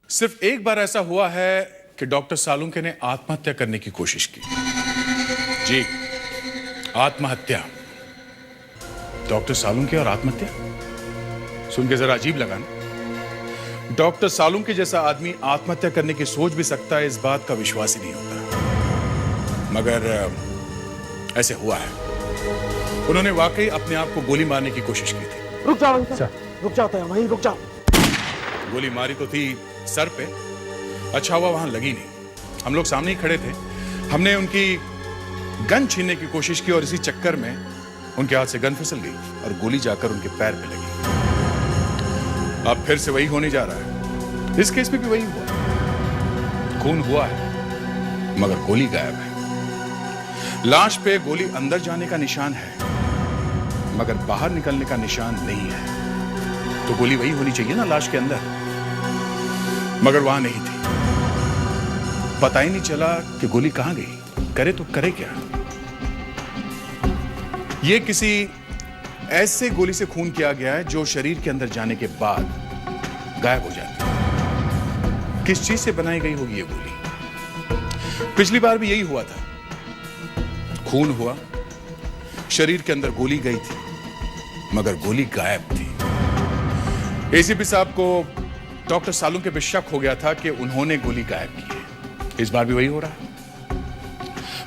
सिर्फ एक बार ऐसा हुआ है कि डॉक्टर सालुंके ने आत्महत्या करने की कोशिश की। जी, आत्महत्या। डॉक्टर सालुंके और आत्महत्या सुन के जरा अजीब लगा ना। डॉक्टर सालुंके जैसा आदमी आत्महत्या करने की सोच भी सकता है, इस बात का विश्वास ही नहीं होता। मगर ऐसे हुआ है। उन्होंने वाकई अपने आप को गोली मारने की कोशिश की थी। रुक जाओ रुक जाओ, वहीं रुक जाओ। गोली मारी तो थी सर पे, अच्छा हुआ वहां लगी नहीं। हम लोग सामने ही खड़े थे। हमने उनकी गन छीनने की कोशिश की और इसी चक्कर में उनके हाथ से गन फिसल गई और गोली जाकर उनके पैर पे लगी। अब फिर से वही होने जा रहा है। इस केस में भी वही हुआ। खून हुआ है मगर गोली गायब है। लाश पे गोली अंदर जाने का निशान है मगर बाहर निकलने का निशान नहीं है। तो गोली वही होनी चाहिए ना लाश के अंदर, मगर वहां नहीं थी। पता ही नहीं चला कि गोली कहां गई। करे तो करे क्या। यह किसी ऐसे गोली से खून किया गया है जो शरीर के अंदर जाने के बाद गायब हो जाती है। किस चीज से बनाई गई होगी यह गोली। पिछली बार भी यही हुआ था। खून हुआ, शरीर के अंदर गोली गई थी मगर गोली गायब थी। एसीपी साहब को डॉक्टर सालुंके पे शक हो गया था कि उन्होंने गोली गायब की है। इस बार भी वही हो रहा है।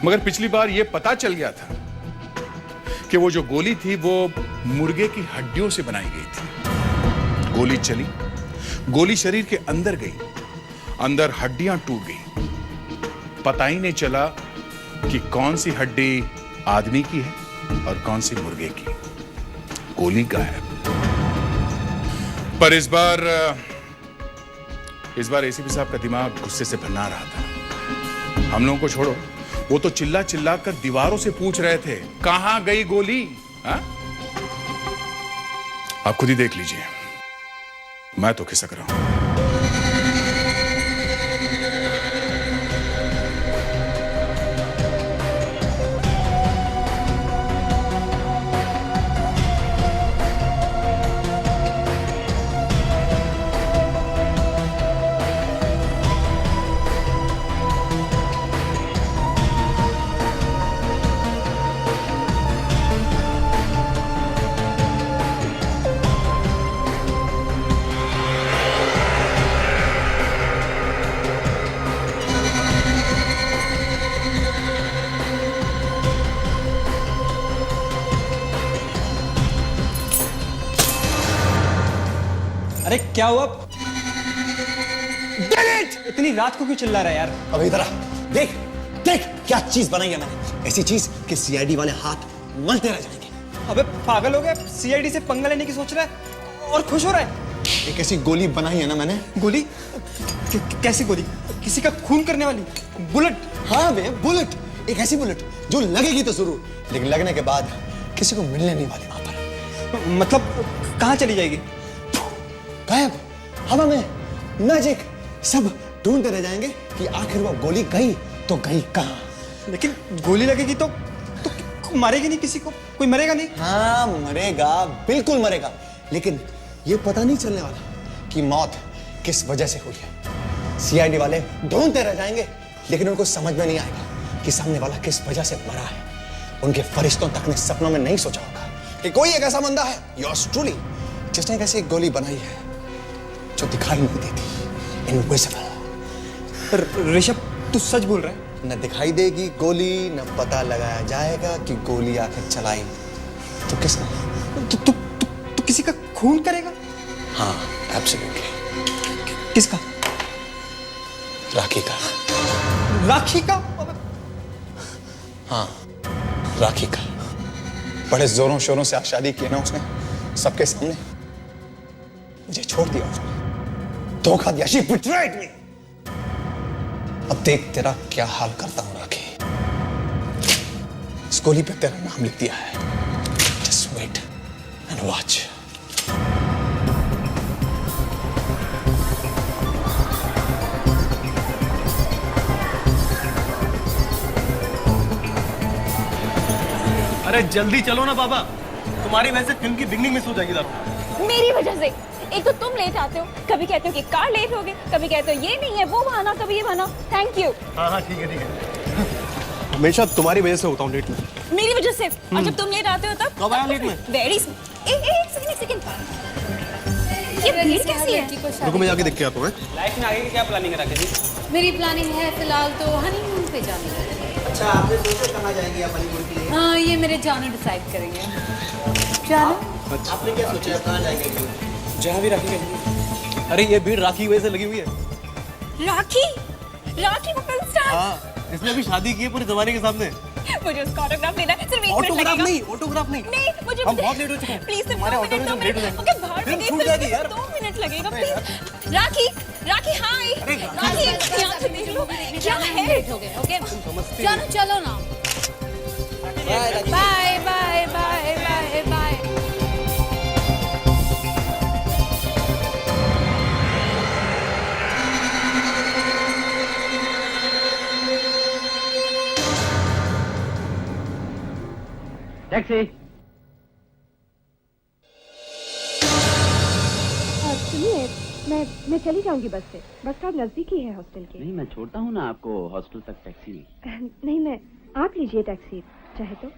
मगर पिछली बार यह पता चल गया था कि वो जो गोली थी वो मुर्गे की हड्डियों से बनाई गई थी। गोली चली, गोली शरीर के अंदर गई, अंदर हड्डियां टूट गई। पता ही नहीं चला कि कौन सी हड्डी आदमी की है और कौन सी मुर्गे की। गोली गायब। पर इस बार एसीपी साहब का दिमाग गुस्से से भन्ना रहा था। हम लोगों को छोड़ो, वो तो चिल्ला चिल्ला कर दीवारों से पूछ रहे थे कहां गई गोली। हा? आप खुद ही देख लीजिए, मैं तो खिसक रहा हूं। अरे क्या हुआ? इतनी रात को क्यों चिल्ला रहा है यार? अब इधर आ, देख देख क्या चीज बनाई है मैंने। ऐसी चीज कि सीआईडी वाले हाथ मलते रह जाएंगे। अबे पागल हो गया? सीआईडी से पंगा लेने की सोच रहा है और खुश हो रहा है? एक ऐसी गोली बनाई है ना मैंने। गोली? कैसी गोली? किसी का खून करने वाली बुलेट? हाँ बे, बुलेट। एक ऐसी बुलेट जो लगेगी तो जरूर, लेकिन लगने के बाद किसी को मिलने नहीं वाली वहां पर। मतलब कहाँ चली जाएगी? गायब, हवा में, मैजिक। सब ढूंढते रह जाएंगे कि आखिर वो गोली गई तो गई कहां। लेकिन गोली लगेगी तो मारेगी नहीं किसी को? कोई मरेगा नहीं? हाँ मरेगा, बिल्कुल मरेगा, लेकिन ये पता नहीं चलने वाला कि मौत किस वजह से हुई है। सीआईडी वाले ढूंढते रह जाएंगे लेकिन उनको समझ में नहीं आएगा कि सामने वाला किस वजह से मरा है। उनके फरिश्तों तक ने सपनों में नहीं सोचा होगा कि कोई एक ऐसा बंदा है, योर्स ट्रूली, जिसने एक ऐसी गोली बनाई है जो दिखाई नहीं देती, इनविजिबल। ऋषभ तू सच बोल रहा है? न दिखाई देगी गोली, न पता लगाया जाएगा कि गोली आखिर चलाई तो किसने। तू किसी का खून करेगा? हाँ एब्सोल्युटली। किसका? राखी का। राखी का? हाँ राखी का। बड़े जोरों शोरों से आज शादी की ना उसने, सबके सामने। मुझे छोड़ दिया उसने, धोखा दिया। She betrayed me। अब देख तेरा क्या हाल करता हूं राखी। इस गोली पे तेरा नाम लिख दिया है। Just wait and watch। अरे जल्दी चलो ना बाबा, तुम्हारी वजह से फिल्म की बिगनिंग मिस हो जाएगी दारू। मेरी वजह से। एक तो तुम लेट आते हो, कभी कहते हो कि कार लेट हो गई, कभी कहते हो ये नहीं है वो बहाना, कभी ये बहाना। Thank you. हाँ ठीक है। हमेशा तुम्हारी वजह से होता हूँ लेट में। मेरी वजह से। और जब तुम लेट आते हो तब कब आया लेट में? वेरी एक सेकंड। ये भीड़ कैसी है? रुको मैं जाके देख के आता हूँ। लाइफ में आगे की क्या प्लानिंग है राकेश? मेरी प्लानिंग है फिलहाल तो हनीमून पे जाने की। अच्छा आपने सोचा कहाँ जाएंगे आप हनीमून के लिए? हाँ ये मेरे जानो डिसाइड करेंगे। जानो? आपने क्या सोचा है कहाँ जाएंगे? जहाँ भी राखी गई। अरे ये भीड़ राखी की वजह से लगी हुई है। राखी वो फिल्म स्टार। हाँ इसने अभी शादी की है पूरे जमाने के सामने। मुझे उसका ऑटोग्राफ लेना है, सिर्फ 1 मिनट ऑटोग्राफ लगेगा। नहीं, ऑटोग्राफ नहीं। नहीं मुझे हम बहुत लेट हो चुके हैं। प्लीज सिर्फ हमारे 2 ऑटो में मिनट, तो 2 लेट हो मिनट। जाएंगे। ओके बाहर फिल्म निकल छूट जाएगी यार। 2 मिनट लगेगा प्लीज। राखी हाय। राखी यहाँ से देख लो क्या है। लेट हो गए। ओके जानो चलो ना। Bye bye bye bye bye. Taxi. सुनिए मैं चली जाऊंगी बस से। बस स्टॉप नजदीक ही है हॉस्टल के। नहीं मैं छोड़ता हूँ ना आपको हॉस्टल तक टैक्सी में। नहीं मैं आप लीजिए टैक्सी चाहे तो।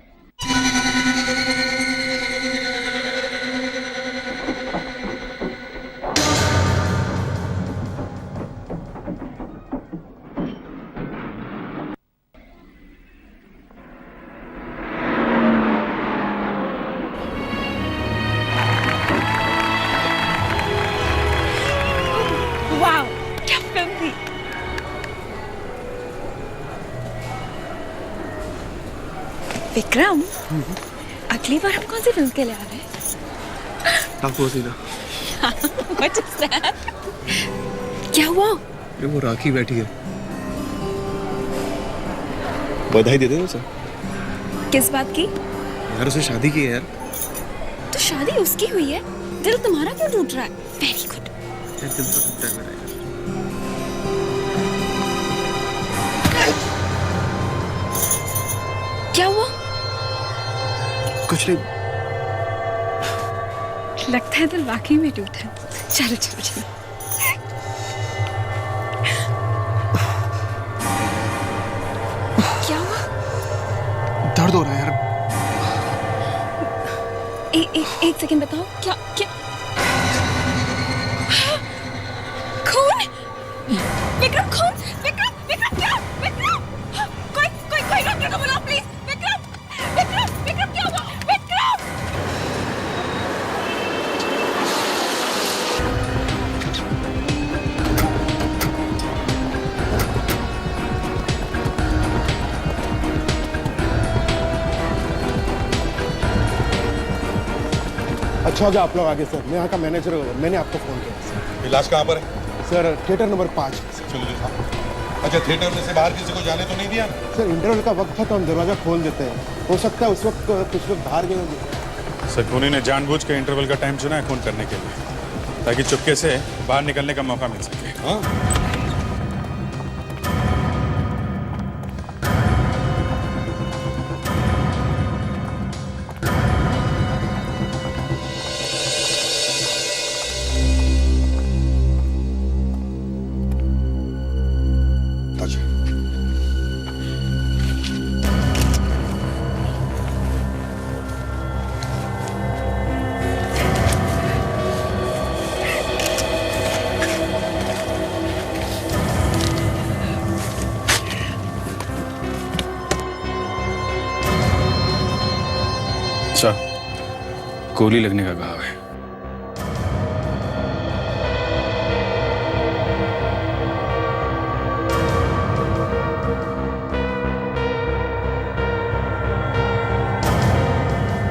वाह क्या फिल्म थी। विक्रम अगली बार हम कौन सी फिल्म के लिए आ रहे हैं? टाको सीधा। What is that? क्या हुआ? ये वो राखी बैठी है। बधाई दे दे उसे। किस बात की? यार उसे शादी की है यार। तो शादी उसकी हुई है, दिल तुम्हारा क्यों टूट रहा है? Very good. यार दिल तो टूटा है मेरा यार। क्या हुआ? कुछ नहीं। लगता है दिल वाकई में टूटा है। चलो चलो चलो। क्या हुआ? दर्द हो रहा है यार। एक सेकंड बताओ क्या क्या खून? विक्रम खून? विक्रम क्या? विक्रम कोई डॉक्टर को बुलाओ प्लीज। विक्रम क्या हुआ? विक्रम अच्छा हो गया आप लोग आगे सर। मैं यहाँ का मैनेजर हूँ, मैंने आपको फोन किया सर। इलाज कहाँ पर है? Sir theatre number 5। चलो जी साहब। अच्छा थिएटर में से बाहर किसी को जाने तो नहीं दिया ना? सर इंटरवल का वक्त था तो हम दरवाजा खोल देते हैं, हो सकता है उस वक्त कुछ लोग बाहर गए होंगे। सर खूनी ने जानबूझ के इंटरवल का टाइम चुना है खून करने के लिए, ताकि चुपके से बाहर निकलने का मौका मिल सके। हाँ अच्छा अच्छा गोली लगने का घाव है।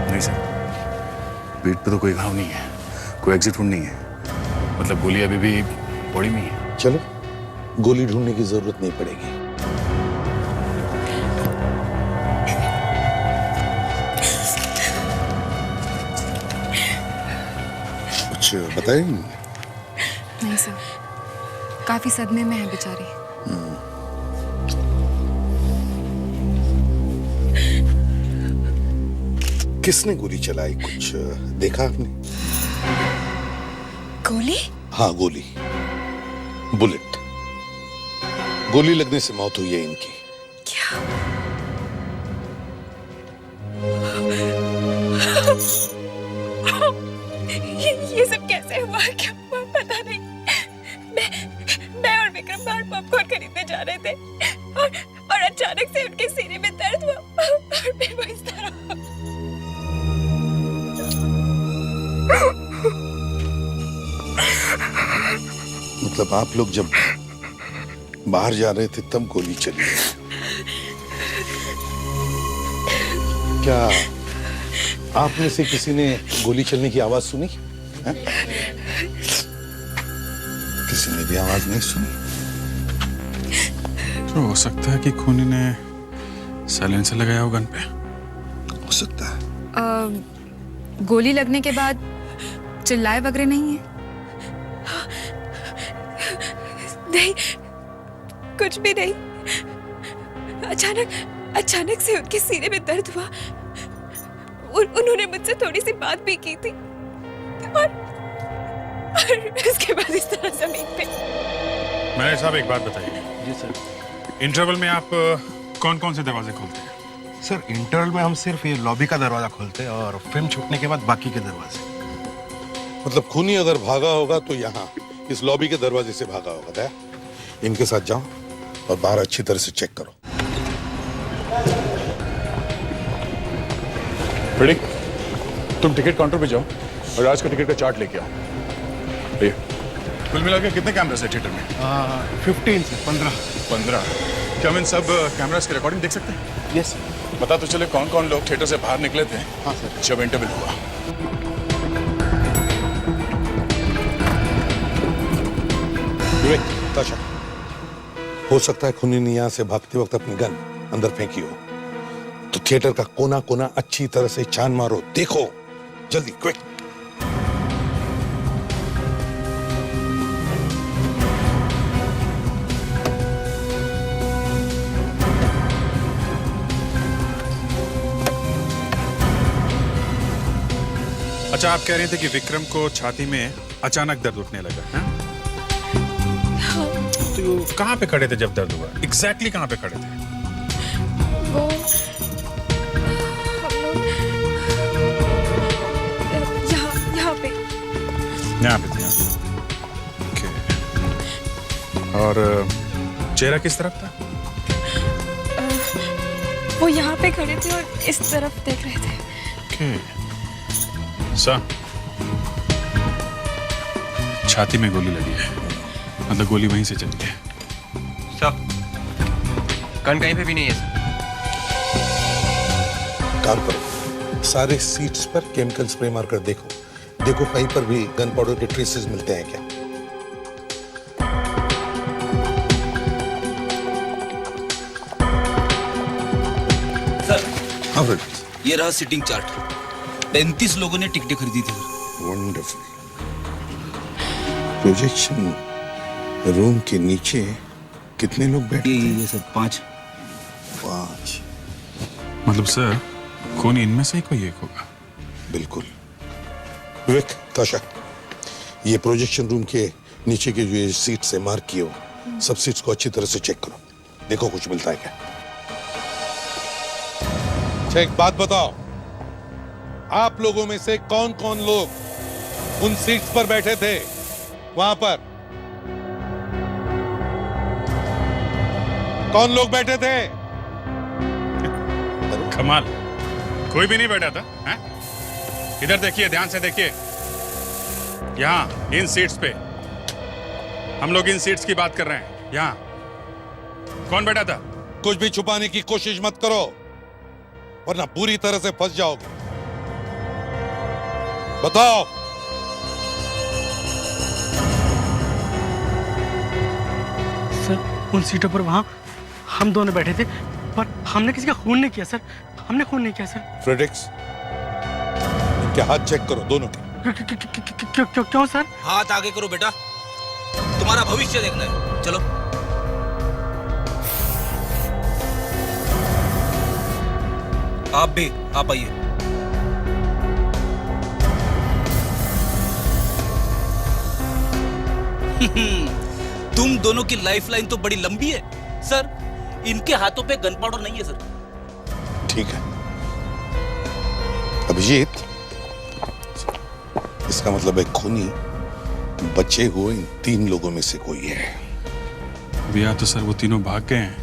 नहीं सर पीठ पे तो कोई घाव नहीं है, कोई एग्जिट वुंड नहीं है। मतलब गोली अभी भी बॉडी में ही है। चलो गोली ढूंढने की जरूरत नहीं पड़ेगी। कुछ बताएंगे? नहीं सर, काफी सदमे में है बेचारी। किसने गोली चलाई, कुछ देखा आपने? गोली? हाँ, गोली, बुलेट। गोली लगने से मौत हुई है इनकी। क्या? ये सब कैसे हुआ, क्या हुआ पता नहीं। मैं और विक्रम बाहर पॉपकॉर्न खरीदने जा रहे थे और अचानक से उनके सीने में दर्द हुआ और फिर वो इस तरह। मतलब आप लोग जब बाहर जा रहे थे तब गोली चली? क्या आप में से किसी ने गोली चलने की आवाज सुनी है? किसी ने भी आवाज नहीं सुनी? तो हो सकता है कि खूनी ने साइलेंसर लगाया हो गन पे। हो सकता है। गोली लगने के बाद चिल्लाए वगैरह नहीं है? नहीं, कुछ भी नहीं। अचानक से उनके सीने में दर्द हुआ और उन्होंने मुझसे थोड़ी सी बात भी की थी और उसके बाद इस तरह जमीन पे। मैनेजर साहब एक बात बताइए। जी सर। इंटरवल में आप कौन कौन से दरवाजे खोलते हैं? सर इंटरवल में हम सिर्फ ये लॉबी का दरवाजा खोलते हैं और फिल्म छूटने के बाद बाकी के दरवाजे। मतलब खूनी अगर भागा होगा तो यहाँ इस लॉबी के दरवाजे से भागा होगा। दया, इनके साथ जाओ और बाहर अच्छी तरह से चेक करो। रेडी? तुम टिकट काउंटर पे जाओ और आज का टिकट का चार्ट लेके आओ। ये कुल मिला के कितने कैमरास है थिएटर में? 15 से 15। 15। क्या हम इन सब कैमरास की रिकॉर्डिंग देख सकते हैं? यस। बता तो चले कौन कौन लोग थिएटर से बाहर निकले थे हाँ सर। जब इंटरवल हुआ। विवेक, ताशा, हो सकता है खूनी ने यहाँ से भागते वक्त अपनी गन अंदर फेंकी हो, तो थिएटर का कोना कोना अच्छी तरह से छान मारो। देखो जल्दी, क्विक। अच्छा, आप कह रहे थे कि विक्रम को छाती में अचानक दर्द उठने लगा है? तो कहाँ पे खड़े थे जब दर्द हुआ? एग्जैक्टली कहाँ पे खड़े थे? वो यहाँ पे। यहाँ पे थे। ओके। और चेहरा किस तरफ था? वो यहाँ पे खड़े थे और इस तरफ देख रहे थे। ओके। छाती में गोली लगी है, मतलब गोली वहीं से चली है। सर, गन कहीं पे भी नहीं है सर। काम करो, सारे सीट्स पर केमिकल स्प्रे मारकर देखो कहीं पर भी गन पाउडर के ट्रेसेस मिलते हैं क्या? सर, हाँ फ्रेड, ये रहा सिटिंग चार्ट। 35 लोगों ने टिकटें खरीदी थी सर। वंडरफुल। प्रोजेक्शन रूम के नीचे कितने लोग बैठे? ये सर 5। मतलब सर, खूनी इनमें से ही कोई एक होगा। बिल्कुल। विवेक, ताशा, ये प्रोजेक्शन रूम के नीचे के जो ये सीट से मार्क किए हो, सब सीट्स को अच्छी तरह से चेक करो। देखो कुछ मिलता है क्या? अच्छा, एक बात बताओ, आप लोगों में से कौन कौन लोग उन सीट्स पर बैठे थे वहां पर? कौन लोग बैठे थे? कमाल, कोई भी नहीं बैठा था। हैं? इधर देखिए, ध्यान से देखिए। यहाँ इन सीट्स पे, हम लोग इन सीट्स की बात कर रहे हैं। यहाँ कौन बैठा था? कुछ भी छुपाने की कोशिश मत करो, वरना पूरी तरह से फंस जाओगे। बताओ। सर, उन सीटों पर वहाँ हम दोनों बैठे थे, पर हमने किसी का खून नहीं किया सर। हमने खून नहीं किया सर। फ्रेडेक्स, इनके हाथ चेक करो दोनों के। क्यों सर? हाथ आगे करो बेटा, तुम्हारा भविष्य देखना है। चलो। आप भी, आप आइए। तुम दोनों की लाइफलाइन तो बड़ी लंबी है सर। इनके हाथों पे गन पाउडर नहीं है सर। ठीक है अभिजीत, इसका मतलब है खूनी बचे हुए इन 3 लोगों में से कोई है। भैया तो सर वो तीनों भाग गए हैं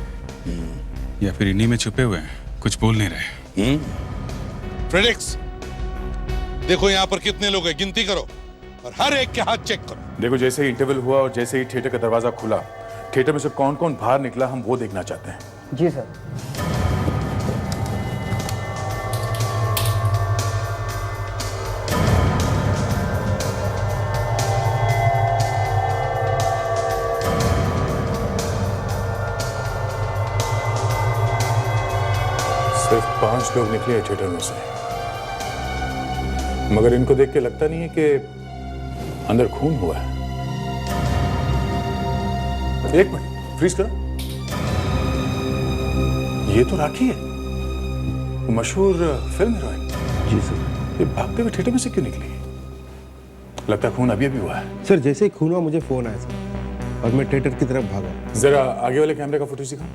या फिर इन्हीं में छुपे हुए हैं, कुछ बोल नहीं रहे। फ्रेडिक्स, देखो यहाँ पर कितने लोग हैं, गिनती करो और हर एक के हाथ चेक करो। देखो जैसे ही इंटरवल हुआ और जैसे ही थिएटर का दरवाजा खुला, थिएटर में से कौन कौन बाहर निकला हम वो देखना चाहते हैं। जी सर। सिर्फ 5 लोग निकले हैं थिएटर में से, मगर इनको देख के लगता नहीं है कि अंदर खून हुआ है। एक मिनट फ्रीज करो। ये तो राखी है, वो मशहूर फिल्म हीरोइन। जी सर। ये भागते हुए थिएटर में से क्यों निकली? लगता है खून अभी अभी हुआ है। सर जैसे ही खून हुआ मुझे फोन आया सर और मैं थिएटर की तरफ भागा। जरा आगे वाले कैमरे का फुटेज दिखाओ।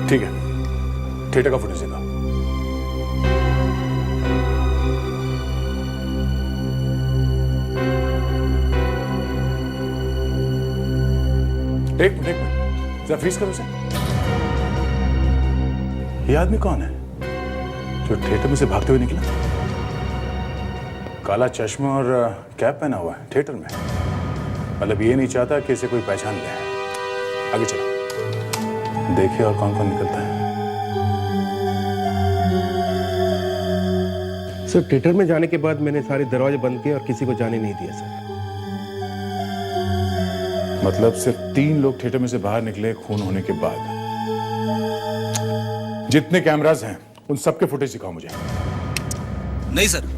ठीक है, थिएटर का फुटेज दिखाओ। एक मिनट जरा फ्रीज करो उसे। ये आदमी कौन है जो थिएटर में से भागते हुए निकला? काला चश्मा और कैप पहना हुआ है थिएटर में, मतलब ये नहीं चाहता कि इसे कोई पहचान ले। आगे चलो, देखिए और कौन कौन निकलता है। सर थिएटर में जाने के बाद मैंने सारे दरवाजे बंद किए और किसी को जाने नहीं दिया सर। मतलब सिर्फ 3 लोग थिएटर में से बाहर निकले खून होने के बाद। जितने कैमरास हैं उन सबके फुटेज दिखाओ मुझे। नहीं सर,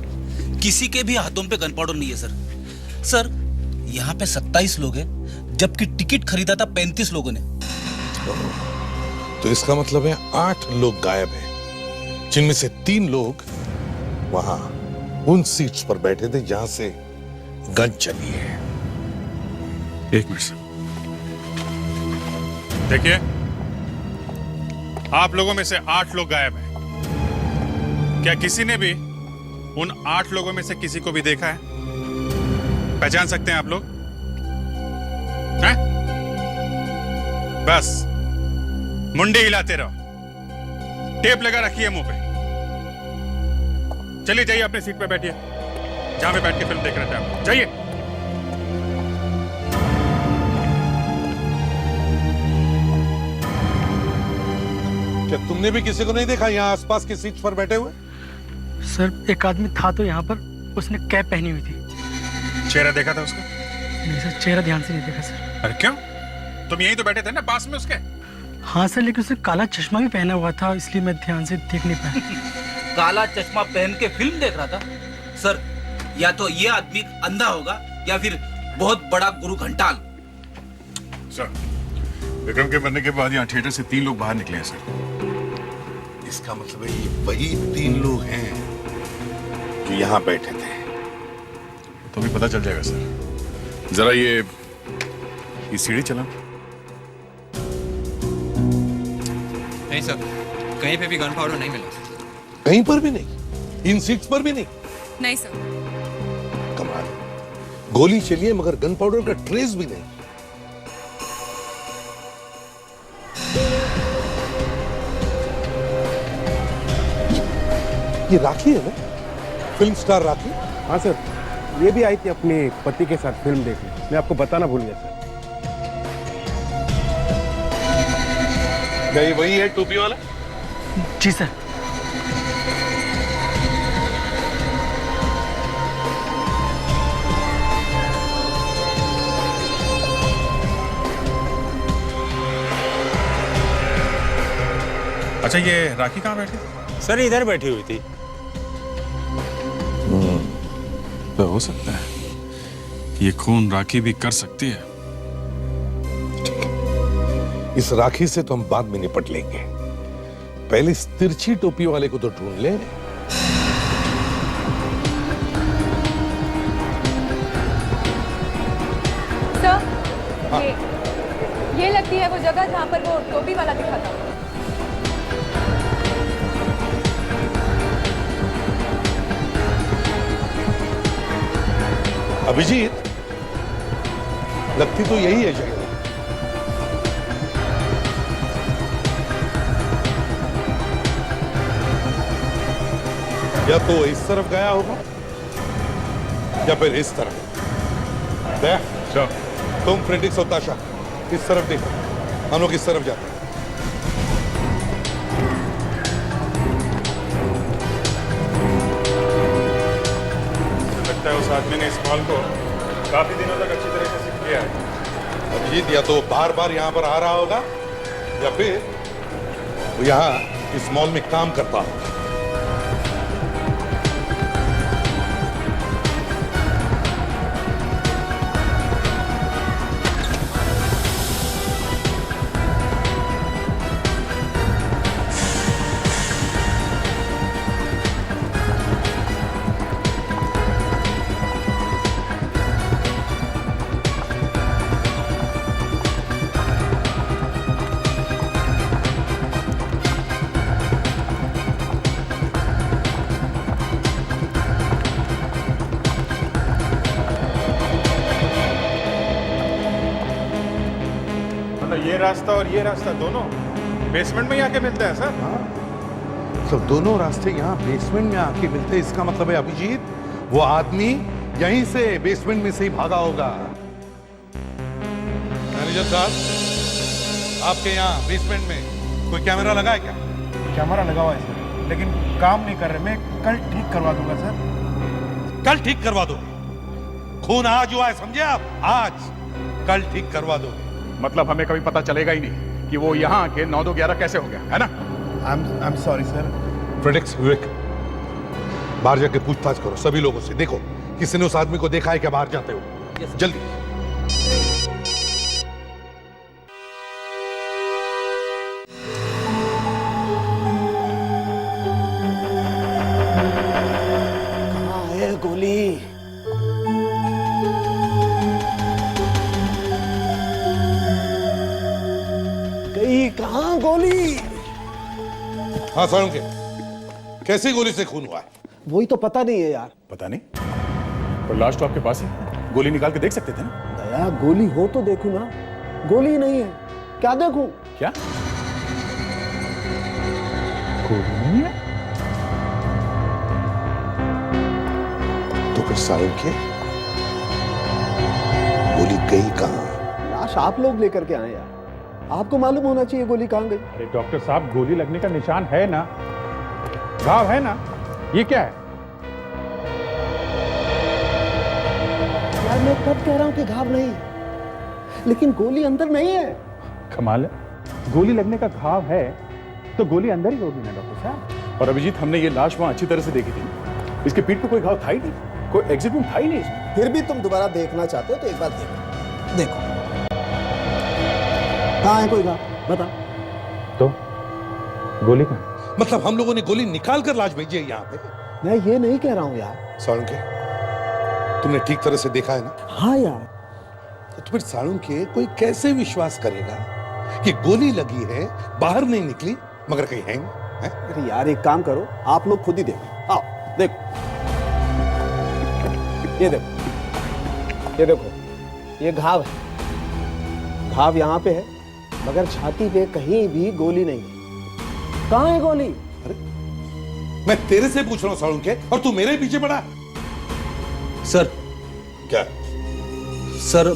किसी के भी हाथों पे गन पाउडर नहीं है सर। सर यहाँ पे 27 लोग हैं, जबकि टिकट खरीदा था 35 लोगों ने। तो इसका मतलब है 8 लोग गायब हैं, जिनमें से 3 लोग वहां उन सीट्स पर बैठे थे जहां से गन चली है। एक मिनट सर, देखिए आप लोगों में से 8 लोग गायब हैं। क्या किसी ने भी उन 8 लोगों में से किसी को भी देखा है? पहचान सकते हैं आप लोग? हैं? बस मुंडी हिलाते रहो, टेप लगा रखिए मुंह पे। चलिए जाइए अपनी सीट पे बैठिए, जहां पे बैठ के फिल्म देख रहे थे आप। जाइए। क्या तुमने भी किसी को नहीं देखा यहाँ आसपास की सीट पर बैठे हुए? सर एक आदमी था तो यहाँ पर, उसने कैप पहनी हुई थी। चेहरा देखा था उसका? नहीं सर, चेहरा ध्यान से नहीं देखा सर। अरे क्यों? तुम यहीं तो बैठे थे ना पास में उसके। हाँ सर, लेकिन उसने काला चश्मा भी पहना हुआ था, इसलिए मैं ध्यान से देख नहीं पाया। काला चश्मा पहन के फिल्म देख रहा था सर। या तो ये आदमी अंधा होगा या फिर बहुत बड़ा गुरु घंटाल। सर विक्रम के मरने के बाद यहाँ थिएटर से 3 लोग बाहर निकले हैं सर। इसका मतलब है ये वही 3 लोग हैं जो यहाँ बैठे थे। तो भी पता चल जाएगा सर। जरा ये सीढ़ी चला। नहीं सर, कहीं पे भी गन पाउडर नहीं मिला। कहीं पर भी नहीं? इन सीट्स पर भी नहीं? नहीं सर। कमाल, गोली चली है मगर गन पाउडर का ट्रेस भी नहीं। ये राखी है ना, फिल्म स्टार राखी? हाँ सर, ये भी आई थी अपने पति के साथ फिल्म देखने। मैं आपको बताना भूल गया सर। नहीं वही है टोपी वाला? जी सर। अच्छा ये राखी कहाँ बैठी? सर इधर बैठी हुई थी। तो हो सकता है ये खून राखी भी कर सकती है। इस राखी से तो हम बाद में निपट लेंगे, पहले इस तिरछी टोपी वाले को तो ढूंढ ले। सर, ये लगती है वो जगह जहाँ पर वो टोपी वाला दिखा था। अभिजीत, लगती तो यही है जगह। या तो इस तरफ गया होगा या फिर इस तरफ। दया, तुम फ्रेंड्रिक्स और ताशा इस तरफ देखो, हम लोग इस तरफ जाते हैं। लगता है उस आदमी ने इस मॉल को काफी दिनों तक अच्छी तरह से सीख लिया है। अभिजीत, या तो बार बार यहां पर आ रहा होगा या फिर वो यहां इस मॉल में काम करता होगा। ये रास्ता और ये रास्ता दोनों बेसमेंट में ही आके मिलता है सर। तो दोनों रास्ते यहाँ बेसमेंट में आके मिलते हैं, इसका मतलब है अभिजीत वो आदमी यहीं से बेसमेंट में से ही भागा होगा। मैनेजर साहब, आपके यहाँ बेसमेंट में कोई कैमरा लगा है क्या? कैमरा लगा हुआ है सर, लेकिन काम नहीं कर रहे। मैं कल ठीक करवा दूंगा सर। कल ठीक करवा दो? खून आज हुआ है, समझे आप? आज कल ठीक करवा दो। मतलब हमें कभी पता चलेगा ही नहीं कि वो यहाँ आके 9-2-11 कैसे हो गया, है ना? I am sorry sir. फ्रेंड्रिक्स, विवेक, बाहर जाके पूछताछ करो सभी लोगों से। देखो किसी ने उस आदमी को देखा है क्या बाहर जाते हो? जल्दी। कहाँ है गोली? कहाँ गोली? हाँ साळुंखे, कैसी गोली से खून हुआ है? वही तो पता नहीं है यार। पता नहीं? और लाश तो आपके पास है, गोली निकाल के देख सकते थे ना? दया, गोली हो तो देखूं ना। गोली नहीं है, क्या देखूं? क्या गोली नहीं है? तो फिर साळुंखे गोली गई कहाँ? लाश आप लोग लेकर के आए यार, आपको मालूम होना चाहिए गोली कहाँ गई। अरे डॉक्टर साहब, गोली लगने का निशान है ना, घाव है ना, ये क्या है? यार मैं कब कह रहा हूं कि घाव नहीं, लेकिन गोली अंदर नहीं है। कमाल है, गोली लगने का घाव है तो गोली अंदर ही होगी ना डॉक्टर साहब। और अभिजीत, हमने ये लाश वहां अच्छी तरह से देखी थी, इसके पीठ पे कोई घाव था ही नहीं, कोई एग्जिट वूंड था ही नहीं इसमें। फिर भी तुम दोबारा देखना चाहते हो तो एक बार देखो। देखो कहाँ है कोई घाव, बता। तो गोली कहाँ? मतलब हम लोगों ने गोली निकाल कर लाश भेजी है यहाँ पे? मैं ये नहीं कह रहा हूँ यार। साळुंखे, तुमने ठीक तरह से देखा है ना? हाँ यार। तो फिर साळुंखे कोई कैसे विश्वास करेगा कि गोली लगी है, बाहर नहीं निकली, मगर कहीं है नहीं? है? अरे यार एक काम करो, आप लोग खुद ही देखो। आओ देखो, ये देखो, ये देखो, ये घाव है। घाव यहाँ पे है, मगर छाती पे कहीं भी गोली नहीं है। कहाँ है गोली? अरे मैं तेरे से पूछ रहा हूँ साळुंखे, और तू मेरे पीछे पड़ा। सर। क्या? सर,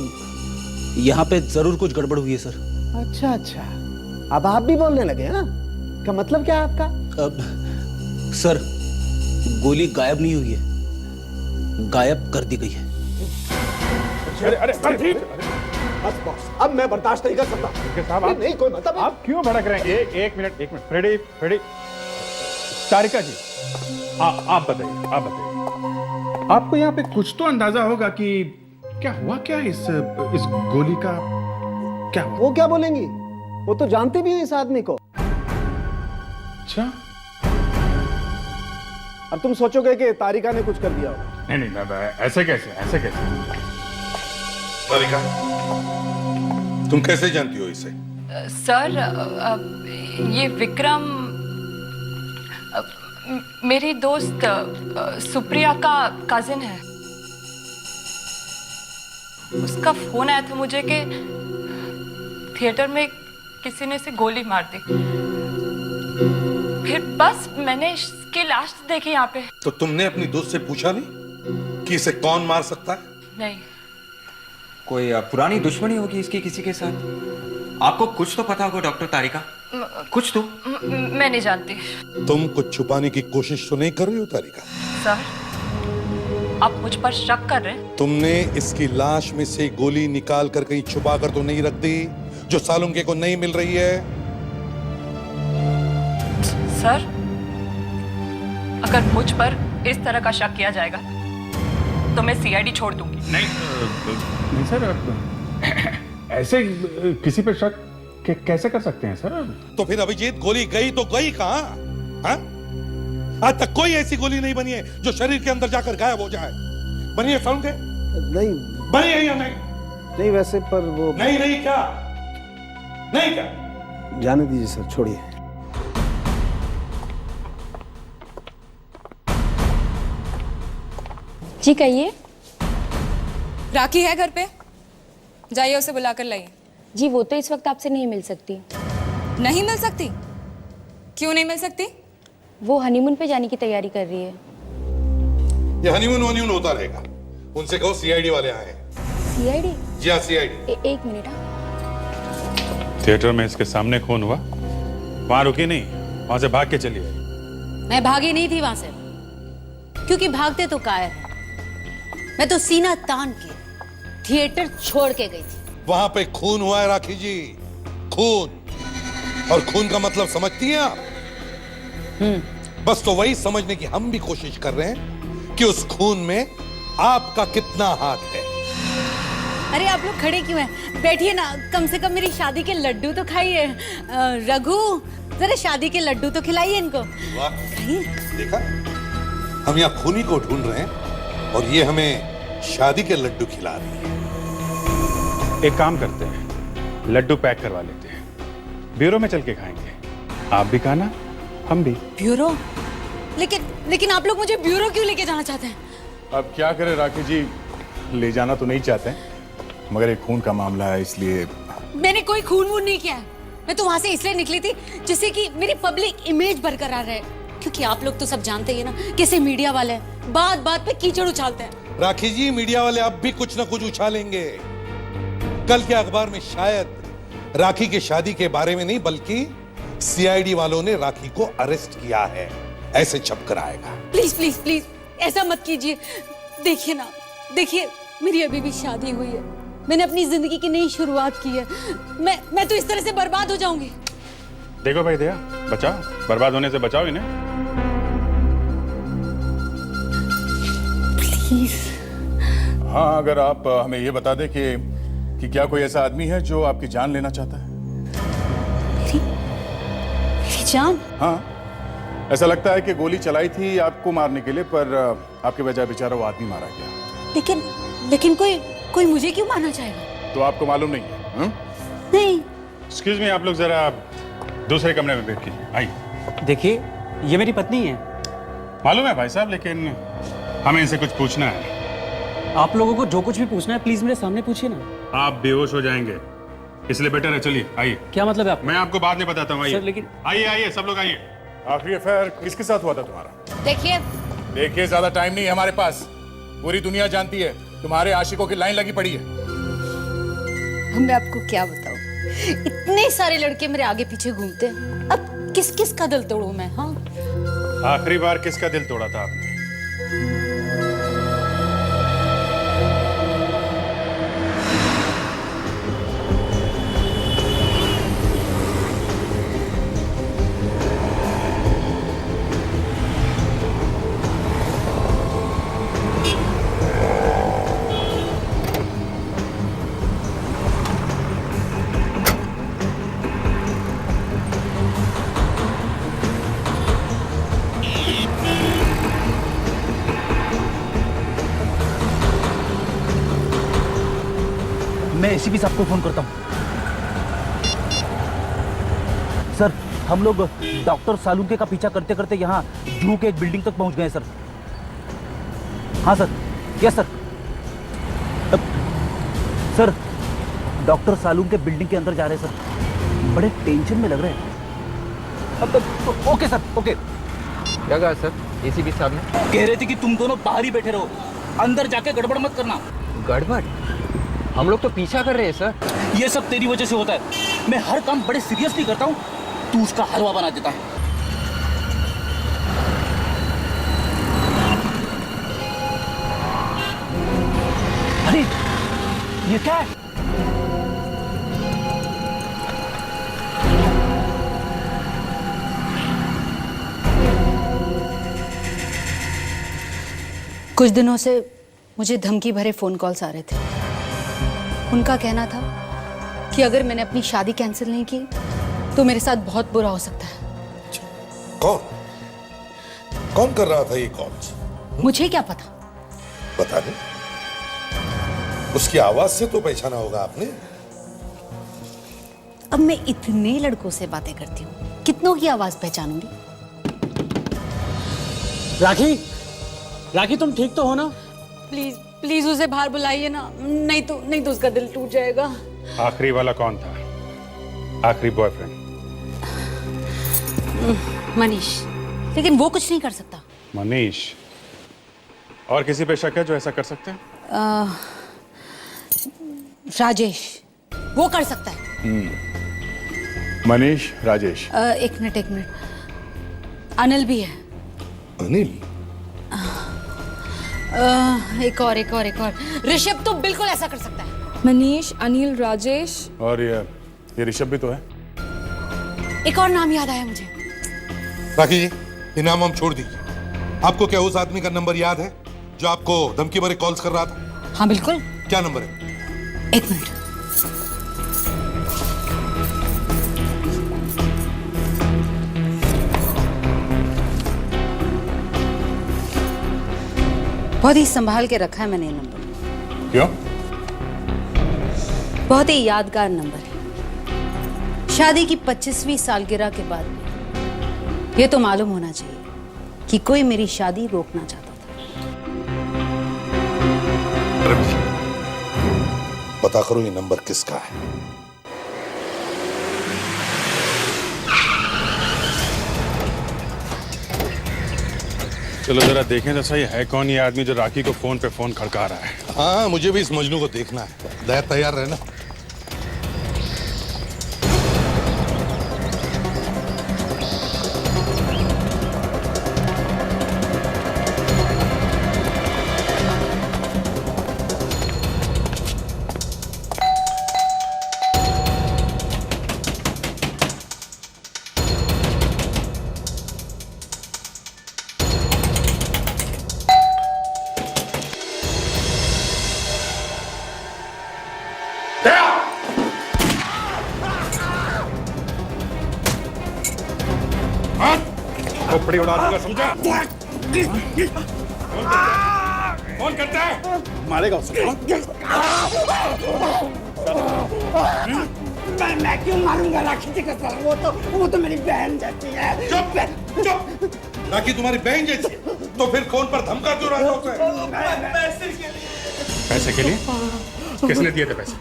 यहाँ पे जरूर कुछ गड़बड़ हुई है सर। अच्छा अच्छा, अब आप भी बोलने लगे हैं? क्या मतलब क्या है आपका? अब सर, गोली गायब नहीं हुई है, गायब कर दी गई है। अरे अरे ठीक, बस बॉस, अब मैं बर्दाश्त नहीं कर सकता। साहब आप नहीं कोई मतलब आप क्यों भड़क रहे हैं? एक मिनट फ्रेडी फ्रेडी, सारिका जी, आप बताइए, आप बताइए, आपको यहाँ पे कुछ तो अंदाजा होगा कि क्या हुआ, क्या इस गोली का क्या हुआ? वो क्या बोलेंगी, वो तो जानती भी है इस आदमी को। अच्छा, अब तुम सोचोगे कि तारिका ने कुछ कर दिया होगा। नहीं नहीं बाबा, ऐसे कैसे, ऐसे कैसे? तारिका, तुम कैसे जानती हो इसे? सर, ये विक्रम मेरी दोस्त सुप्रिया का कजिन है। उसका फोन आया था मुझे कि थिएटर में किसी ने इसे गोली मार दी। फिर बस मैंने इसकी लाश देखी यहाँ पे। तो तुमने अपनी दोस्त से पूछा नहीं कि इसे कौन मार सकता है? नहीं। कोई पुरानी दुश्मनी होगी इसकी किसी के साथ? आपको कुछ तो पता होगा डॉक्टर तारिका, कुछ तो। मैं नहीं जानती। तुम कुछ छुपाने की कोशिश तो नहीं कर रही हो तारिका? सर, आप मुझ पर शक कर रहे हैं? तुमने इसकी लाश में से गोली निकाल कर कहीं छुपा कर तो नहीं रख दी जो सालुंके को नहीं मिल रही है? सर, अगर मुझ पर इस तरह का शक किया जाएगा तो मैं सीआईडी छोड़ दूंगी। नहीं सर, ऐसे किसी पे शक कैसे कर सकते हैं सर? तो फिर अभिजीत, गोली गई तो गई कहां? हाँ? आज तक कोई ऐसी गोली नहीं बनी है जो शरीर के अंदर जाकर गायब हो जाए। बनी है सालुंके? नहीं बनी है या नहीं? नहीं वैसे, पर वो नहीं नहीं क्या? नहीं क्या? जाने दीजिए सर, छोड़िए। जी कहिए। राखी है घर पे? जाइए उसे बुला कर लाइए। जी वो तो इस वक्त आपसे नहीं मिल सकती। नहीं मिल सकती? क्यों नहीं मिल सकती? वो हनीमून पे जाने की तैयारी कर रही है। ये हनीमून वनीमून होता रहेगा। उनसे कहो सीआईडी वाले आए हैं। सीआईडी? जी हाँ, सीआईडी। एक मिनट। थिएटर में इसके सामने खून हुआ, वहां रुकी नहीं, वहां से भाग के चली आई। मैं भागी नहीं थी वहां से, क्योंकि भागते तो कायर है। मैं तो सीना तान के थिएटर छोड़ के गई थी। वहां पे खून हुआ है राखी जी, खून। और खून का मतलब समझती हैं आप? बस तो वही समझने की हम भी कोशिश कर रहे हैं कि उस खून में आपका कितना हाथ है। अरे आप लोग खड़े क्यों हैं? बैठिए ना, कम से कम मेरी शादी के लड्डू तो खाइए। रघु, जरा शादी के लड्डू तो खिलाइए इनको। वाह, देखा, हम यहाँ खूनी को ढूंढ रहे हैं और ये हमें शादी के लड्डू खिला रही है। एक काम करते हैं, लड्डू पैक करवा लेते हैं, ब्यूरो में चल के खाएंगे। आप भी खाना, हम भी। ब्यूरो? लेकिन आप लोग मुझे ब्यूरो क्यों लेके जाना चाहते हैं? अब क्या करें राखी जी, ले जाना तो नहीं चाहते, मगर एक खून का मामला है इसलिए। मैंने कोई खून वून नहीं किया है। मैं तो वहां से इसलिए निकली थी जिससे कि मेरी पब्लिक इमेज बरकरार रहे। क्योंकि आप लोग तो सब जानते ही ना कैसे मीडिया वाले हैं, बात बात पे कीचड़ उछालते हैं। राखी जी, मीडिया वाले अब भी कुछ ना कुछ उछालेंगे। कल के अखबार में शायद राखी के शादी के बारे में नहीं, बल्कि सीआईडी वालों ने राखी को अरेस्ट किया है, ऐसे छप कर आएगा। प्लीज प्लीज प्लीज ऐसा मत कीजिए। देखिए ना, देखिए मेरी अभी भी शादी हुई है, मैंने अपनी जिंदगी की नई शुरुआत की है। मैं तो इस तरह से बर्बाद हो जाऊंगी। देखो भाई दया, बचाओ, बर्बाद होने से बचाओ इन्हें। प्लीज। हाँ, अगर आप हमें ये बता दें कि क्या कोई ऐसा आदमी है जो आपकी जान लेना चाहता है? मेरी जान? हाँ, ऐसा लगता है कि गोली चलाई थी आपको मारने के लिए, पर आपके बजाय बेचारा वो आदमी मारा गया। लेकिन कोई मुझे क्यों मारना चाहेगा? तो आपको मालूम नहीं है? नहीं। एक्सक्यूज मी, आप लोग जरा दूसरे कमरे में वेट कीजिए, आइए। देखिए, ये मेरी पत्नी है। मालूम है भाई साहब, लेकिन हमें इनसे कुछ पूछना है। आप लोगों को जो कुछ भी पूछना है प्लीज मेरे सामने पूछिए ना। आप बेहोश हो जाएंगे, इसलिए बेटर है चलिए आइए। क्या मतलब है आप? मैं आपको बाद में बताता हूँ, आइए। लेकिन आइए आइए सब लोग आइए। आखिरी अफेयर किसके साथ हुआ था तुम्हारा? देखिए ज्यादा टाइम नहीं है हमारे पास। पूरी दुनिया जानती है तुम्हारे आशिकों की लाइन लगी पड़ी है। मैं आपको क्या बताऊं, इतने सारे लड़के मेरे आगे पीछे घूमते हैं, अब किस किस का दिल तोड़ूं मैं? हाँ, आखिरी बार किसका दिल तोड़ा था आपने? एसीपी साहब को फोन करता हूँ। सर, हम लोग डॉक्टर सालुंके का पीछा करते करते यहाँ जू के एक बिल्डिंग तक पहुंच गए सर। हाँ sir, yes sir. Sir, doctor Salunke building के अंदर जा रहे हैं सर। बड़े टेंशन में लग रहे हैं। Okay sir, okay. क्या कहा सर एसीपी साहब ने? कह रहे थे कि तुम दोनों बाहर ही बैठे रहो, अंदर जाके गड़बड़ मत करना। गड़बड़? हम लोग तो पीछा कर रहे हैं सर। ये सब तेरी वजह से होता है। मैं हर काम बड़े सीरियसली करता हूँ, तू उसका हलवा बना देता है। अरे ये क्या है? कुछ दिनों से मुझे धमकी भरे फोन कॉल्स आ रहे थे। उनका कहना था कि अगर मैंने अपनी शादी कैंसिल नहीं की तो मेरे साथ बहुत बुरा हो सकता है। कौन कर रहा था ये कॉल्स? मुझे क्या पता? पता नहीं, उसकी आवाज से तो पहचाना होगा आपने। अब मैं इतने लड़कों से बातें करती हूँ, कितनों की आवाज पहचानूंगी? राखी तुम ठीक तो हो ना? प्लीज प्लीज उसे बाहर बुलाइए ना, नहीं तो उसका दिल टूट जाएगा। आखिरी वाला कौन था? आखिरी बॉयफ्रेंड? मनीष, लेकिन वो कुछ नहीं कर सकता। मनीष? और किसी पे शक है जो ऐसा कर सकते हैं? राजेश, वो कर सकता है। मनीष, राजेश। एक मिनट, अनिल भी है। अनिल? एक और ऋषभ तो बिल्कुल ऐसा कर सकता है। मनीष, अनिल, राजेश और ये ऋषभ भी तो है। एक और नाम याद आया मुझे। राखी जी, ये नाम हम छोड़ दीजिए। आपको क्या उस आदमी का नंबर याद है जो आपको धमकी भरे कॉल्स कर रहा था? हाँ बिल्कुल। क्या नंबर है? एक मिनट। बहुत ही संभाल के रखा है मैंने ये नंबर। क्यों? बहुत ही यादगार नंबर है। शादी की 25वीं सालगिरह के बाद ये तो मालूम होना चाहिए कि कोई मेरी शादी रोकना चाहता था। पता करो ये नंबर किसका है। चलो जरा देखें तो सही, है कौन ये आदमी जो राखी को फोन पे फोन खड़का रहा है? हाँ, मुझे भी इस मजनू को देखना है। तैयार रहना। खोपड़ी उड़ा दूंगा, समझा? कौन करता है? मारेगा उसे। मैं क्यों मारूंगा राखी जी का सर? वो तो मेरी बहन जैसी है। चुप! राखी तुम्हारी बहन जैसी है, तो फिर फोन पर धमका क्यों रहा है? पैसे के लिए? किसने दिए थे पैसे?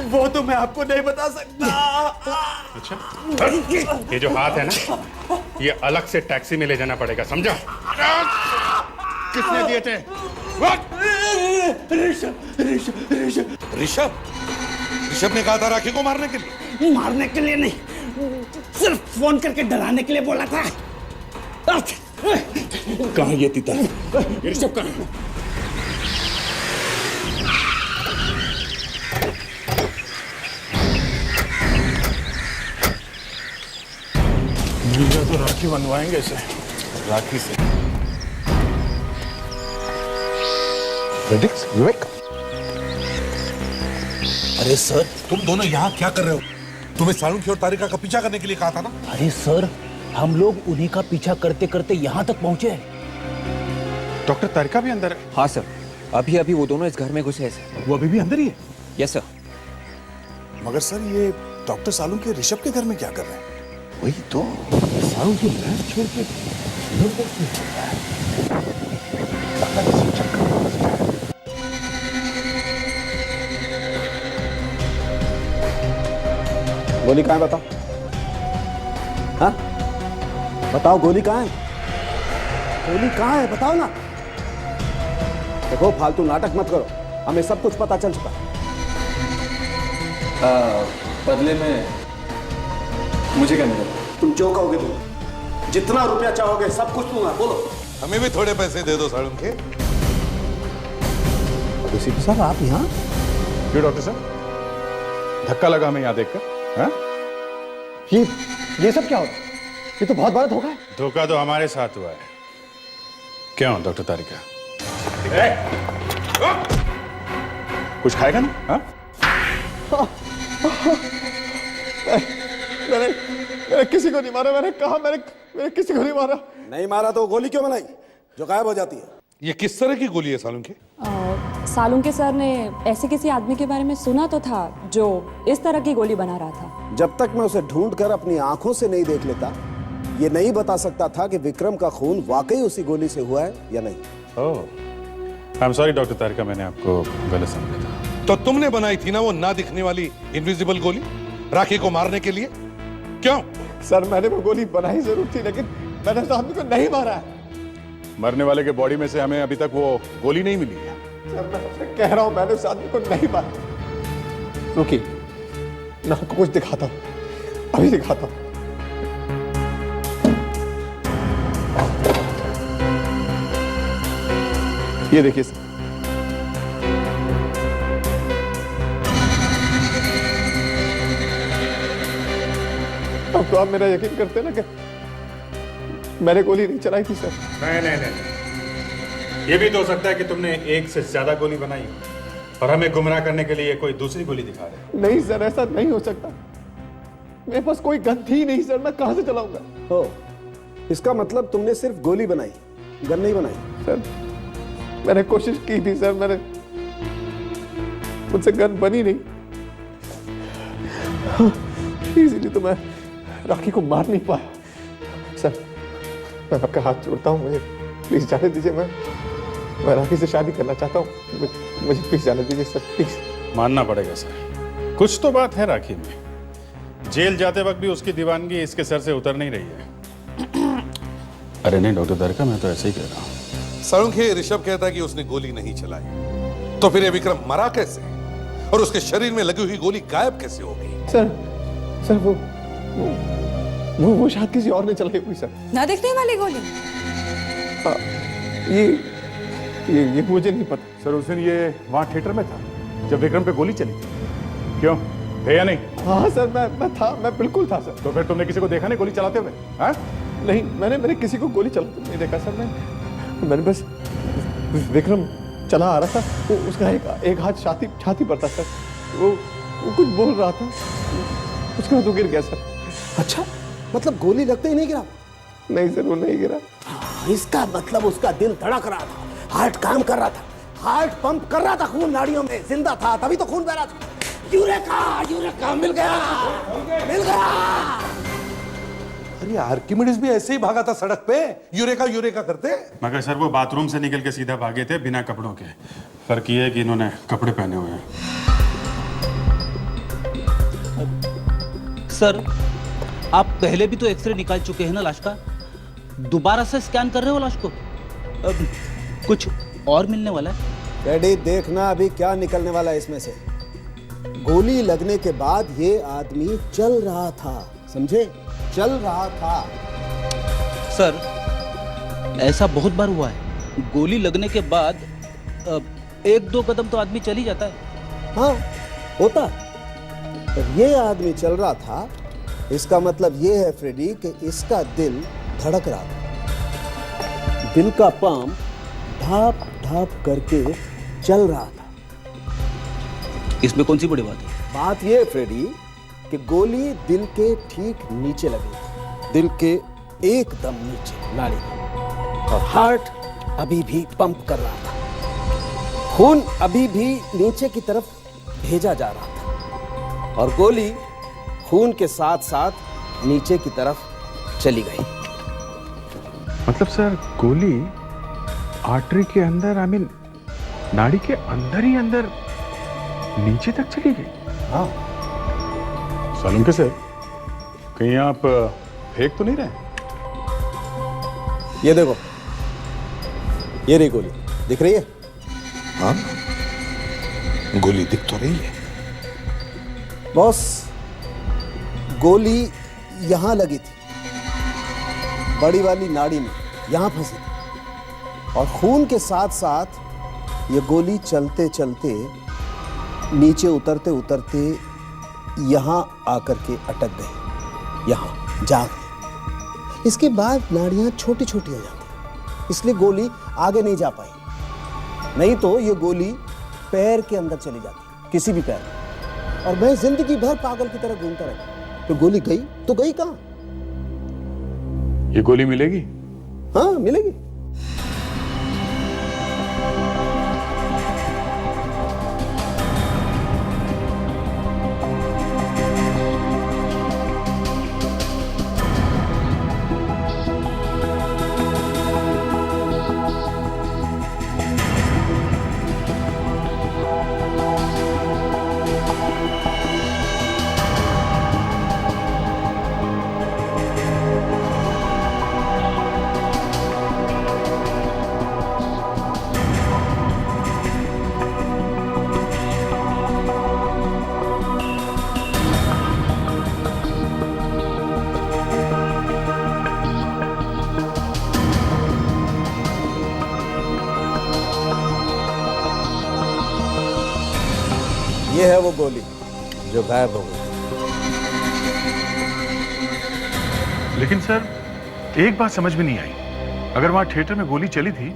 वो तो मैं आपको नहीं बता सकता। अच्छा, ये जो हाथ है ना, ये अलग से टैक्सी में ले जाना पड़ेगा, समझा? किसने दिए थे? ऋषभ ने कहा था राखी को मारने के लिए। मारने के लिए नहीं, सिर्फ फोन करके डराने के लिए बोला था। कहाँ ये तीता? ऋषभ कहाँ है? तो राखी बनवाएंगे इसे, राखी से। विवेक, अरे सर, तुम दोनों यहाँ क्या कर रहे हो? तुम्हें सालुंखे और तारिका का पीछा करने के लिए कहा था ना? अरे सर, हम लोग उन्हीं का पीछा करते करते यहाँ तक पहुँचे। डॉक्टर तारिका भी अंदर है? हाँ सर, अभी वो दोनों इस घर में घुसे हैं सर। वो अभी भी अंदर ही है? Yes sir. मगर सर ये डॉक्टर सालू के ऋषभ के घर में क्या कर रहे हैं? वही तो, सारू की लैब छोड़ के गोली कहाँ है बताओ? हाँ बताओ, गोली कहाँ है? गोली कहाँ है बताओ ना। देखो फालतू नाटक मत करो, हमें सब कुछ पता चल चुका है। बदले में मुझे क्या मिलेगा? तुम जो कहोगे तुम, जितना रुपया चाहोगे सब कुछ दूंगा। बोलो। हमें भी थोड़े पैसे दे दो साड़ू के। सीपी साहब आप यहाँ? क्यों डॉक्टर साहब, धक्का लगा हमें यहाँ देखकर? हाँ? ये सब क्या होता है? ये तो बहुत बड़ा धोखा है। धोखा तो हमारे साथ हुआ है। क्यों डॉक्टर तारिका, कुछ खाएगा ना? हाँ? मैंने किसी को नहीं मारा। मैंने कहा मैंने किसी को नहीं मारा। नहीं मारा तो गोली क्यों बनाई जो गायब हो जाती है? ये किस तरह की गोली है सालू के? सालुंके सर ने ऐसे किसी आदमी के बारे में सुना तो था जो इस तरह की गोली बना रहा था। जब तक मैं उसे ढूंढकर अपनी आंखों से नहीं देख लेता, ये नहीं बता सकता था कि विक्रम का खून वाकई उसी गोली से हुआ है या नहीं। ओह, आई एम सॉरी डॉक्टर तारिका, मैंने आपको गलत समझा था। तो तुमने बनाई थी ना वो ना दिखने वाली इनविजिबल गोली राखी को मारने के लिए? क्यों? सर मैंने वो गोली बनाई जरूर थी, लेकिन मैंने उस आदमी को नहीं मारा है। मरने वाले के बॉडी में से हमें अभी तक वो गोली नहीं मिली है। सर मैं आपसे कह रहा हूं, मैंने उस आदमी को नहीं मारा। रुकिए, मैं आपको कुछ दिखाता हूं, अभी दिखाता हूं। ये देखिए सर, अब तो आप मेरा यकीन करते ना कि मैंने गोली नहीं चलाई थी सर। नहीं, ये भी तो हो सकता है कि तुमने एक से ज्यादा गोली बनाई हो और हमें गुमराह करने के लिए कोई दूसरी गोली दिखा रहे। नहीं सर, ऐसा नहीं हो सकता। मेरे पास कोई गन थी नहीं सर, मैं कहां से चलाऊंगा? हो, इसका मतलब तुमने सिर्फ गोली बनाई, गन नहीं बनाई? सर मैंने कोशिश की थी सर, मुझसे गन बनी नहीं, इसीलिए तो मैं राखी को मार नहीं पाया। सर मैं आपका हाथ जोड़ता हूँ, मुझे प्लीज जाने दीजिए। मैं राखी से शादी करना चाहता हूँ, मुझे प्लीज जाने दीजिए सर, प्लीज। मानना पड़ेगा सर, कुछ तो बात है राखी में। जेल जाते वक्त भी उसकी दीवानगी इसके सर से उतर नहीं रही है। अरे नहीं डॉक्टर तारिका, मैं तो ऐसे ही कह रहा हूँ। साळुंखे, ऋषभ कहता है कि उसने गोली नहीं चलाई, तो फिर ये विक्रम मरा कैसे और उसके शरीर में लगी हुई गोली गायब कैसे हो गई? सर वो शायद किसी और ने चलाई हुई सर। ना दिखने वाली गोली? ये मुझे नहीं पता सर। उस दिन ये वहां थिएटर में था जब विक्रम पे गोली चली थी, क्यों थे या नहीं? हाँ सर, मैं बिल्कुल था सर। तो फिर तुमने किसी को देखा नहीं गोली चलाते हुए? हाँ? नहीं, मैंने किसी को गोली चलाते नहीं देखा सर। मैंने बस विक्रम चला आ रहा था, वो उसका एक हाथ छाती पर था सर। वो कुछ बोल रहा था, उसके बाद वो गिर गया सर। अच्छा, मतलब गोली लगते ही नहीं गिरा? नहीं सर, वो नहीं गिरा। इसका मतलब उसका दिल धड़क रहा था, हार्ट काम कर रहा था, हार्ट पंप कर रहा था, खून नाड़ियों में जिंदा था, तभी तो खून बह रहा था। यूरेका मिल गया। अरे आर्किमिडीज भी ऐसे ही भागा था सड़क पे, यूरेका करते। मगर सर वो बाथरूम से निकल के सीधा भागे थे बिना कपड़ों के। फर्क ये है कि इन्होंने कपड़े पहने हुए हैं। सर आप पहले भी तो एक्सरे निकाल चुके हैं ना लाश का, दोबारा से स्कैन कर रहे हो लाश को? कुछ और मिलने वाला है? रेडी, देखना अभी क्या निकलने वाला है इसमें से। गोली लगने के बाद ये आदमी चल रहा था, समझे? चल रहा था। सर ऐसा बहुत बार हुआ है, गोली लगने के बाद 1-2 कदम तो आदमी चल ही जाता है। हाँ होता, पर ये आदमी चल रहा था, इसका मतलब ये है फ्रेडी कि इसका दिल धड़क रहा था, दिल का पंप ढाप ढाप करके चल रहा था। इसमें कौन सी बड़ी बात है? बात ये है फ्रेडी कि गोली दिल के ठीक नीचे लगी, दिल के एकदम नीचे नाड़ी में, और हार्ट अभी भी पंप कर रहा था, खून अभी भी नीचे की तरफ भेजा जा रहा था और गोली खून के साथ साथ नीचे की तरफ चली गई। मतलब सर गोली आर्टरी के अंदर नाड़ी के अंदर ही अंदर नीचे तक चली गई। हाँ सालुंके सर, कहीं आप फेंक तो नहीं रहे? ये देखो, ये रही गोली, दिख रही है? हाँ, गोली दिख तो रही है। बॉस, गोली यहां लगी थी, बड़ी वाली नाड़ी में, यहां फंसी थी और खून के साथ साथ ये गोली चलते चलते नीचे उतरते उतरते यहां आकर के अटक गई, यहां जा गई। इसके बाद नाड़ियां छोटी छोटी हो जाती, इसलिए गोली आगे नहीं जा पाई। नहीं तो ये गोली पैर के अंदर चली जाती, किसी भी पैर में, और मैं जिंदगी भर पागल की तरह घूमता रहता। तो गोली गई तो गई कहां? ये गोली मिलेगी? हाँ मिलेगी। ये है वो गोली जो गायब हो गई। लेकिन सर एक बात समझ में नहीं आई, अगर वहां थिएटर में गोली चली थी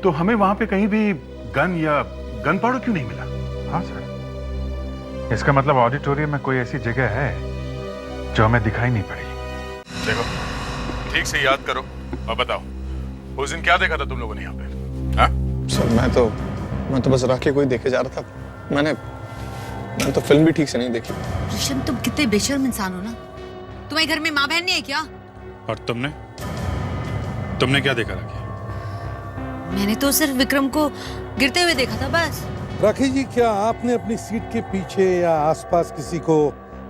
तो हमें वहां पे कहीं भी गन या गन पाउडर क्यों नहीं मिला? हाँ सर, इसका मतलब ऑडिटोरियम में कोई ऐसी जगह है जो हमें दिखाई नहीं पड़ी। देखो, ठीक से याद करो और बताओ, उस दिन क्या देखा था तुम लोगों ने यहाँ पे? हाँ? सर मैं तो बस राखी को ही देखे जा रहा था। मैंने तो फिल्म भी ठीक से नहीं देखी। ऋषभ, तुम कितने बेशर्म इंसान हो ना। तुम्हारे घर में माँ बहन नहीं है क्या? और तुमने क्या देखा राखी? मैंने तो सिर्फ विक्रम को गिरते हुए देखा था बस। राखी जी, क्या आपने अपनी सीट के पीछे या आसपास किसी को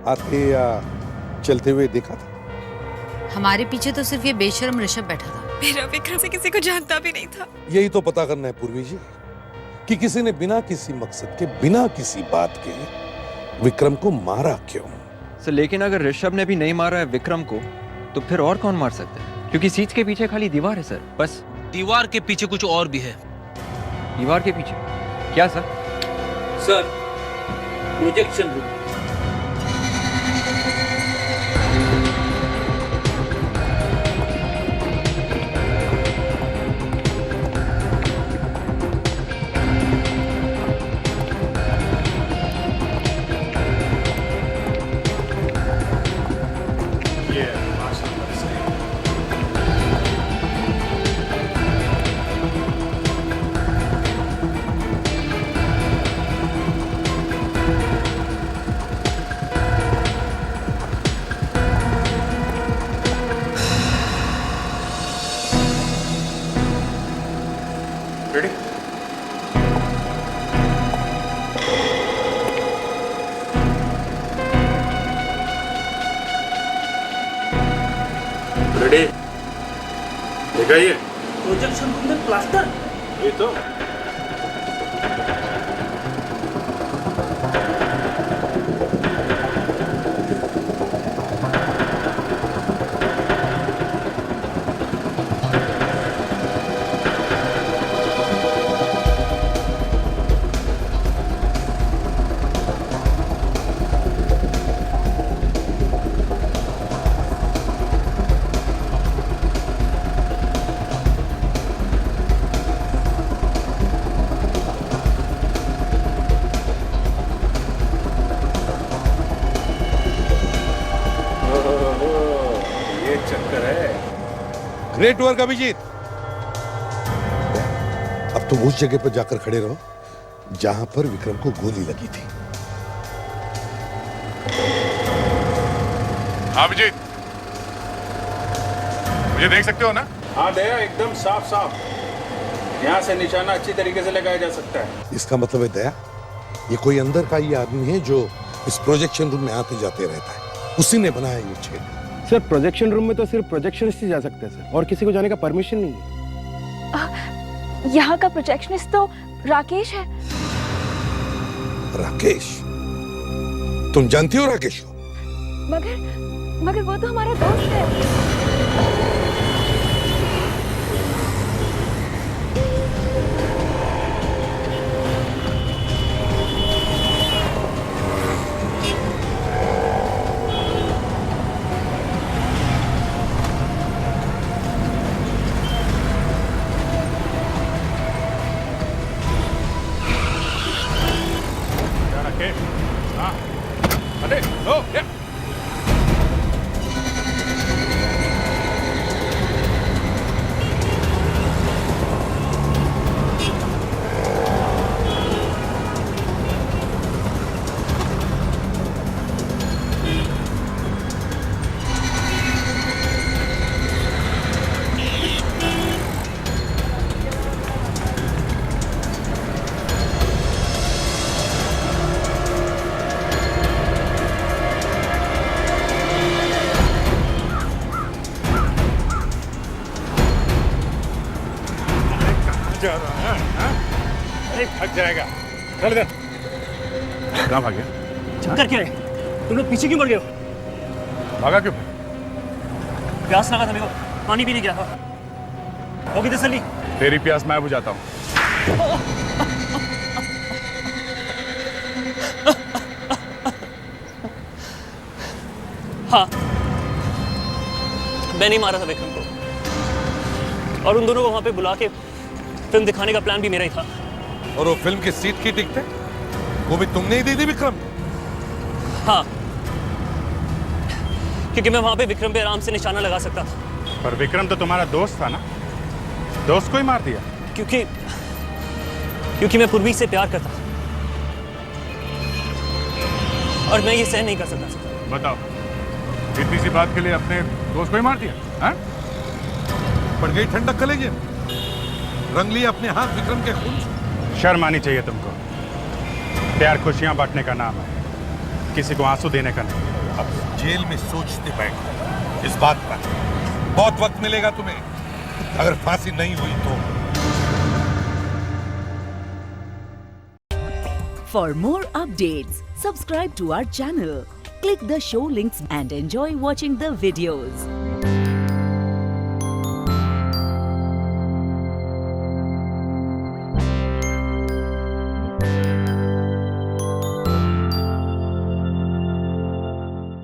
आते या चलते हुए देखा था? हमारे पीछे तो सिर्फ ये बेशर्म ऋषभ बैठा था। मेरा विक्रम से किसी को जानता भी नहीं था। यही तो पता करना है पूर्वी जी, कि किसी ने बिना किसी मकसद के, बिना किसी बात के विक्रम को मारा क्यों? सर लेकिन अगर ऋषभ ने भी नहीं मारा है विक्रम को, तो फिर और कौन मार सकता है? क्योंकि सीट के पीछे खाली दीवार है सर, बस। दीवार के पीछे कुछ और भी है। दीवार के पीछे क्या sir? Sir, projection room. Ready? Ready? देखा ये? प्रोजेक्शन रूम में प्लास्टर? ये तो ग्रेट वर्क अभिजीत। अब तुम उस जगह पर जाकर खड़े रहो जहां पर विक्रम को गोली लगी थी। अभिजीत, मुझे देख सकते हो ना? हाँ दया, एकदम साफ साफ। यहाँ से निशाना अच्छी तरीके से लगाया जा सकता है। इसका मतलब है दया, ये कोई अंदर का ही आदमी है जो इस प्रोजेक्शन रूम में आते जाते रहता है। उसी ने बनाया ये छेद। सर प्रोजेक्शन रूम में तो सिर्फ प्रोजेक्शनिस्ट ही जा सकते हैं सर, और किसी को जाने का परमिशन नहीं है। यहाँ का प्रोजेक्शनिस्ट तो राकेश है। राकेश? तुम जानती हो राकेश को? मगर वो तो हमारा दोस्त है। अरे थक जाएगा। चल इधर। कहाँ भाग गया? चक्कर क्या है? तुम लोग पीछे क्यों मर गए हो? भागा क्यों? प्यास लगा था मेरे को, पानी पीने गया था। होगी तसल्ली? तेरी प्यास मैं बुझाता हूँ। हाँ, मैं नहीं मारा था विक्रम को, और उन दोनों को वहां पे बुला के फिल्म दिखाने का प्लान भी मेरा ही था। और वो फिल्म की सीट की टिकट वो भी तुमने ही दी थी विक्रम? हाँ, क्योंकि मैं वहां पे विक्रम पे आराम से निशाना लगा सकता था। पर विक्रम तो तुम्हारा दोस्त था ना, दोस्त को ही मार दिया? क्योंकि मैं पूर्वी से प्यार करता था और मैं ये सहन नहीं कर सकता। बताओ, इतनी सी बात के लिए अपने दोस्त को ही मार दिया? हाँ? पड़ गई ठंडक कलेजे, रंग लिया अपने हाथ विक्रम के खून से। शर्म आनी चाहिए तुमको। प्यार खुशियां बांटने का नाम है, किसी को आंसू देने का नहीं। अब जेल में सोचते बैठो इस बात पर, बहुत वक्त मिलेगा तुम्हें। अगर फांसी नहीं हुई तो। For more updates, subscribe to our channel, click the show links and enjoy watching the videos.